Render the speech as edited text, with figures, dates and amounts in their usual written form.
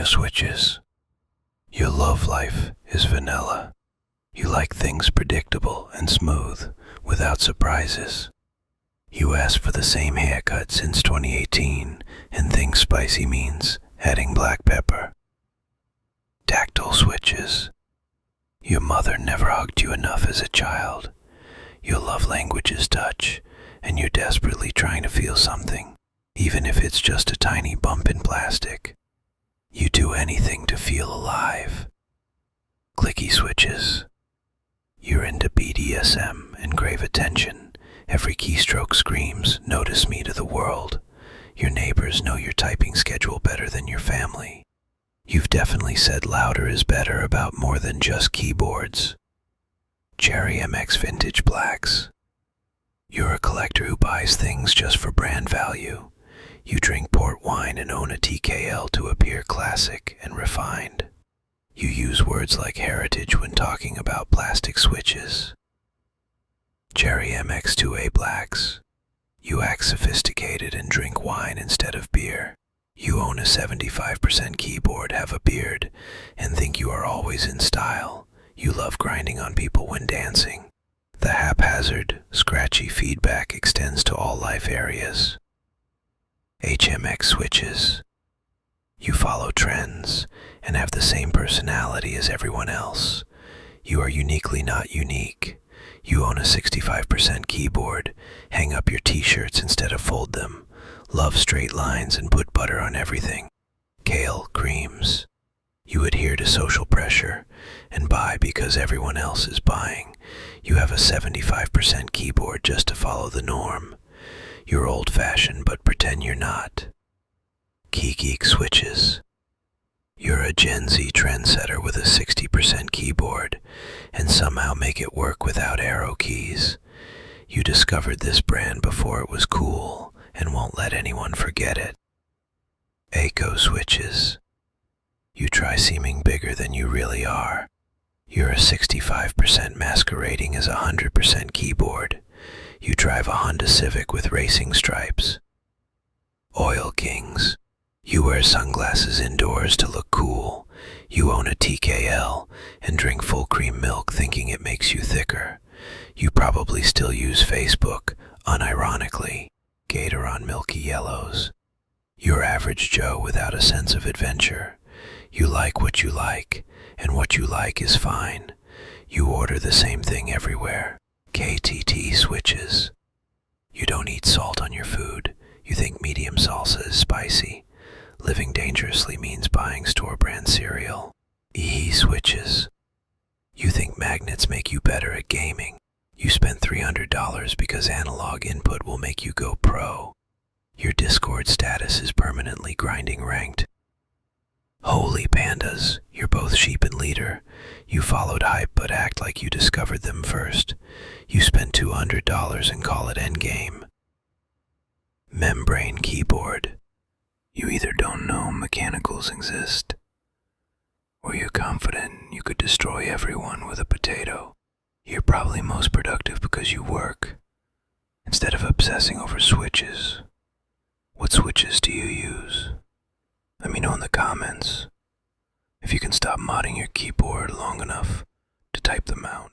switches. Your love life is vanilla. You like things predictable and smooth, without surprises. You ask for the same haircut since 2018 and think spicy means adding black pepper. Tactile switches. Your mother never hugged you enough as a child. Your love language is touch, and you're desperately trying to feel something, even if it's just a tiny bump in plastic. You do anything to feel alive. Clicky switches. You're into BDSM and crave attention. Every keystroke screams, "Notice me" to the world. Your neighbors know your typing schedule better than your family. You've definitely said louder is better about more than just keyboards. Cherry MX Vintage Blacks. You're a collector who buys things just for brand value. You drink port wine and own a TKL to appear classic and refined. You use words like heritage when talking about plastic switches. Cherry MX2A Blacks. You act sophisticated and drink wine instead of beer. You own a 75% keyboard, have a beard, and think you are always in style. You love grinding on people when dancing. The haphazard, scratchy feedback extends to all life areas. HMX switches. You follow trends and have the same personality as everyone else. You are uniquely not unique. You own a 65% keyboard, hang up your t-shirts instead of fold them, love straight lines and put butter on everything. Kale creams. You adhere to social pressure and buy because everyone else is buying. You have a 75% keyboard just to follow the norm. You're old-fashioned but pretend you're not. Key Geek switches. You're a Gen Z trendsetter with a 60% keyboard and somehow make it work without arrow keys. You discovered this brand before it was cool and won't let anyone forget it. Aco switches. You try seeming bigger than you really are. You're a 65% masquerading as a 100% keyboard. You drive a Honda Civic with racing stripes. Oil Kings. You wear sunglasses indoors to look cool. You own a TKL and drink full cream milk thinking it makes you thicker. You probably still use Facebook, unironically. Gator on milky yellows. You're average Joe without a sense of adventure. You like what you like, and what you like is fine. You order the same thing everywhere. KTT switches. You don't eat salt on your food. You think medium salsa is spicy. Living dangerously means buying store-brand cereal. EE switches. You think magnets make you better at gaming. You spent $300 because analog input will make you go pro. Your Discord status is permanently grinding ranked. Holy pandas, you're both sheep and leader. You followed hype but act like you discovered them first. You spent $200 and call it endgame. Membrane keyboard. You either don't know mechanicals exist, or you're confident you could destroy everyone with a potato. You're probably most productive because you work, instead of obsessing over switches. What switches do you use? Let me know in the comments if you can stop modding your keyboard long enough to type them out.